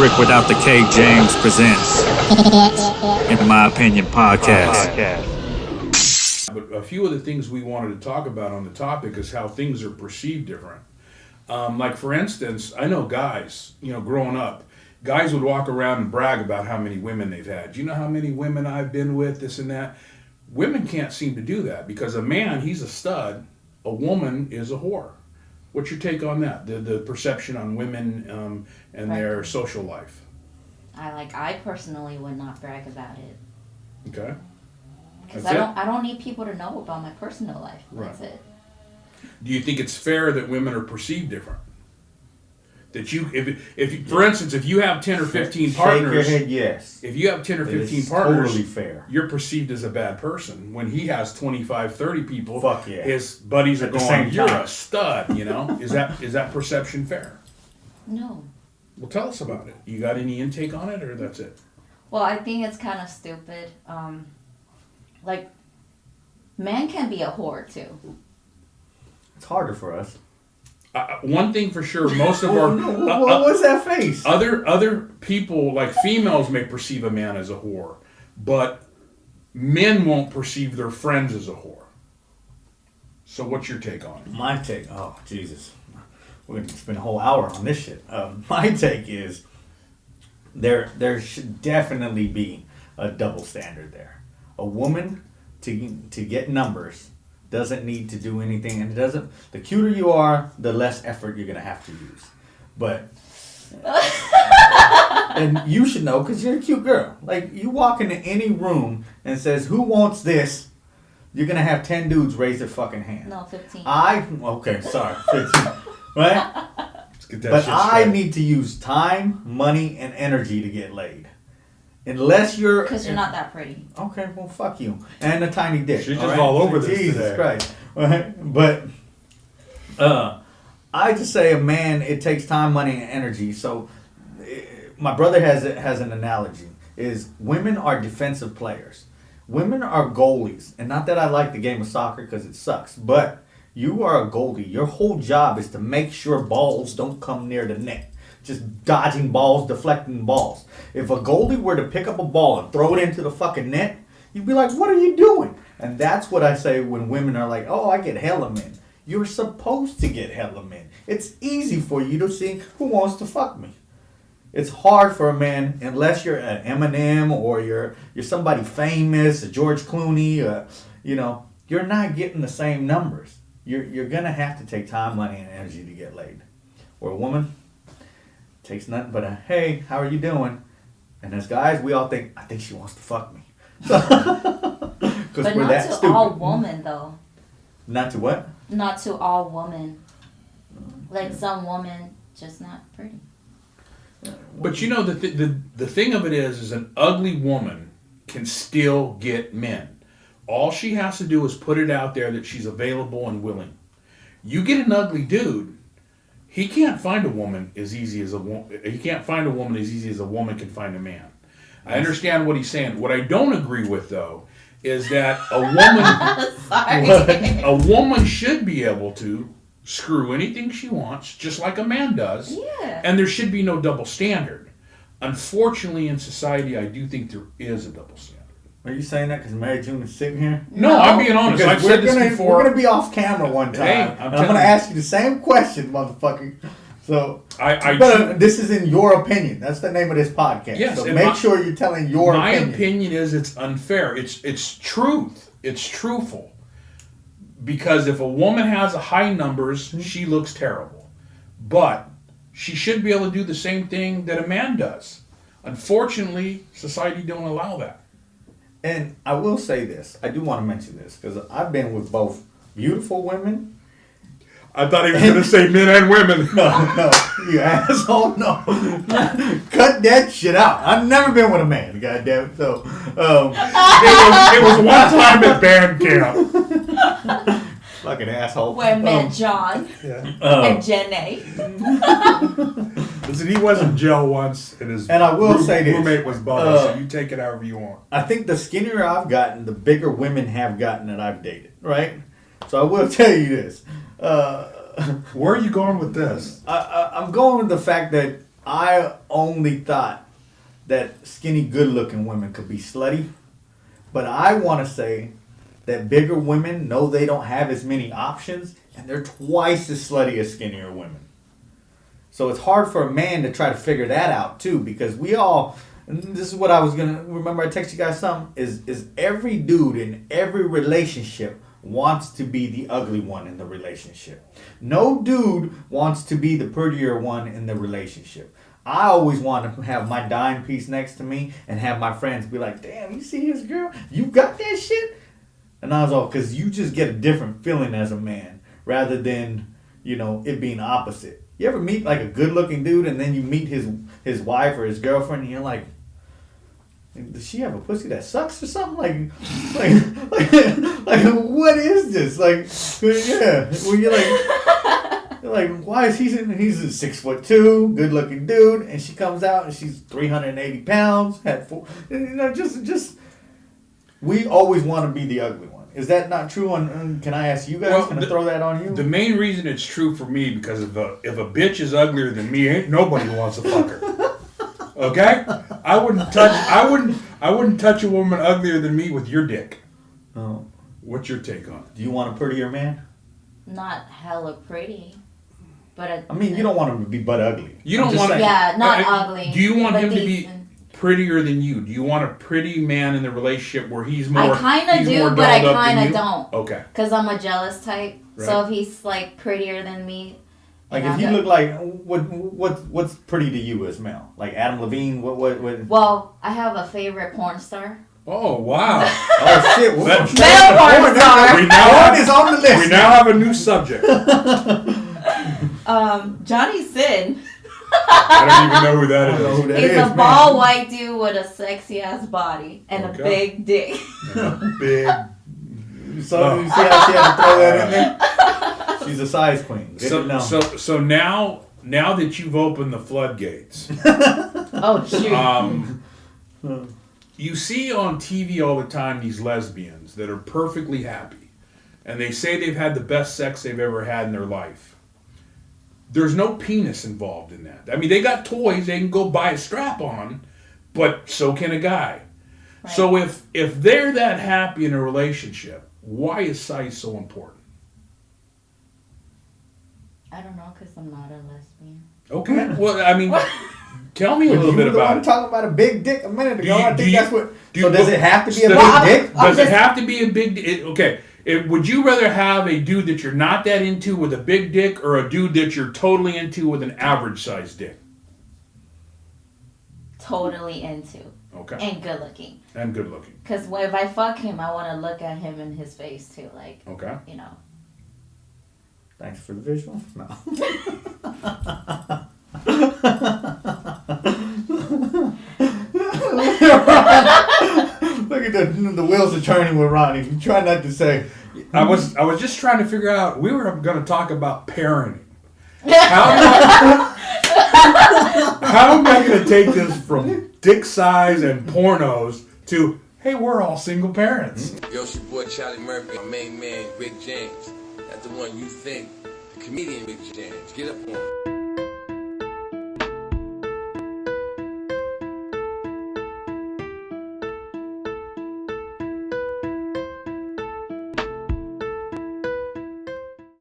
Rick Without the K James presents, in my opinion, podcast. But a few of the things we wanted to talk about on the topic is how things are perceived different. Like for instance, I know guys, growing up, guys would walk around and brag about how many women they've had. Do you know how many women I've been with, this and that? Women can't seem to do that because a man, he's a stud. A woman is a whore. What's your take on that? The perception on women and their social life? I personally would not brag about it. Okay. Because I don't need people to know about my personal life. That's it. Do you think it's fair that women are perceived different? That if for instance, if you have 10 or 15 partners, shake your head, yes. If you have 10 or 15 partners, totally fair. You're perceived as a bad person. When he has 25, 30 people, fuck yeah. His buddies are At the going, same "You're time. a stud," Is that perception fair? No. Well, tell us about it. You got any intake on it, or that's it? Well, I think it's kind of stupid. Men can be a whore too. It's harder for us. One thing for sure, most of our what's that face? Other people, like females, may perceive a man as a whore, but men won't perceive their friends as a whore. So, what's your take on it? My take, oh Jesus, we're gonna spend a whole hour on this shit. My take is there should definitely be a double standard there. A woman to get numbers doesn't need to do anything, and the cuter you are, the less effort you're gonna have to use. But and you should know because you're a cute girl. Like, you walk into any room and says, "Who wants this?" You're gonna have 10 dudes raise their fucking hand. No, 15. Okay, sorry, 15, right? Let's get that But shit I straight. need to use time, money, and energy to get laid. Unless you're... Because you're not that pretty. Okay, well, fuck you. And a tiny dick. She's just all over this Jesus today. Christ. Right? But I just say a man, it takes time, money, and energy. So my brother has an analogy, is women are defensive players. Women are goalies. And not that I like the game of soccer because it sucks, but you are a goalie. Your whole job is to make sure balls don't come near the net. Just dodging balls, deflecting balls. If a goalie were to pick up a ball and throw it into the fucking net, you'd be like, what are you doing? And that's what I say when women are like, oh, I get hella men. You're supposed to get hella men. It's easy for you to see who wants to fuck me. It's hard for a man, unless you're an Eminem or you're somebody famous, a George Clooney, you're not getting the same numbers. You're going to have to take time, money, and energy to get laid. Or a woman takes nothing but a, hey, how are you doing? And as guys, we all think, I think she wants to fuck me. But not to all women, though. Not to what? Not to all women. Like some women, just not pretty. But the thing of it is an ugly woman can still get men. All she has to do is put it out there that she's available and willing. You get an ugly dude, he can't find a woman as easy as a woman. He can't find a woman as easy as a woman can find a man. I understand what he's saying. What I don't agree with, though, is that a woman should be able to screw anything she wants, just like a man does. Yeah. And there should be no double standard. Unfortunately, in society, I do think there is a double standard. Are you saying that because Mary June is sitting here? No, I'm being honest. I've said this before. We're going to be off camera one time. Hey, I'm going to ask you the same question, motherfucker. So, I this is in your opinion. That's the name of this podcast. Yes, so make sure you're telling your opinion. My opinion is it's unfair. It's truth. It's truthful. Because if a woman has a high numbers, she looks terrible. But she should be able to do the same thing that a man does. Unfortunately, society don't allow that. And I will say this. I do want to mention this because I've been with both beautiful women. I thought he was going to say men and women. No, you asshole, no. Cut that shit out. I've never been with a man, goddamn it. So, it was one time at band camp. Fucking asshole. Where met John and Jenny. Listen, he wasn't Joe once, and I will say this. roommate was Bubba, so you take it however you want. I think the skinnier I've gotten, the bigger women have gotten that I've dated, right? So I will tell you this. Where are you going with this? I'm going with the fact that I only thought that skinny, good-looking women could be slutty, but I want to say that bigger women know they don't have as many options, and they're twice as slutty as skinnier women. So it's hard for a man to try to figure that out too, because we all. And this is what I was gonna remember. I texted you guys something. Is every dude in every relationship wants to be the ugly one in the relationship. No dude wants to be the prettier one in the relationship. I always want to have my dime piece next to me and have my friends be like, "Damn, you see his girl? You got that shit?" And I was all, because you just get a different feeling as a man rather than, it being opposite. You ever meet like a good looking dude and then you meet his wife or his girlfriend and you're like, does she have a pussy that sucks or something? Like what is this? Like, yeah. Well, you're like, why is he's a 6'2", good looking dude, and she comes out and she's 380 pounds, had four, just we always want to be the ugly one. Is that not true? Can I ask you guys? Well, Can I throw that on you? The main reason it's true for me, because if a bitch is uglier than me, ain't nobody wants to fuck her. Okay? I wouldn't touch a woman uglier than me with your dick. Oh. What's your take on it? Do you want a prettier man? Not hella pretty, but you don't want him to be butt ugly. You don't want not ugly. Do you want him to be decent. prettier than you? Do you want a pretty man in the relationship where he's more? I kind of do, but I kind of don't. Okay. Because I'm a jealous type. Right. So if he's like prettier than me, like if he looked like what's pretty to you as male? Like Adam Levine? What? Well, I have a favorite porn star. Oh wow! Oh shit! Male porn star. We now is on the list. We now have a new subject. Johnny Sin. I don't even know who that is. He's a bald white dude with a sexy ass body and a big dick. Big. So you see how she had to throw that in there? She's a size queen. So now that you've opened the floodgates. Oh shoot. You see on TV all the time these lesbians that are perfectly happy, and they say they've had the best sex they've ever had in their life. There's no penis involved in that. I mean, they got toys, they can go buy a strap-on, but so can a guy. Right. So if they're that happy in a relationship, why is size so important? I don't know, because I'm not a lesbian. Okay. Well, I mean, tell me a little bit about it. I'm talking about a big dick a minute ago. I think that's what. So does it have to be a big dick? Does it have to be a big dick? Okay. Would you rather have a dude that you're not that into with a big dick, or a dude that you're totally into with an average sized dick? Totally into. Okay. And good looking. And good looking. Because if I fuck him, I want to look at him in his face too. Like, okay. Thanks for the visual. No. Look at the wheels are turning with Ronnie. You try not to say. I was just trying to figure out. We were going to talk about parenting. How am I going to take this from dick size and pornos to, hey, we're all single parents? Yo, it's your boy Charlie Murphy, my main man, Big James. That's the one you think, the comedian Big James. Get up on him.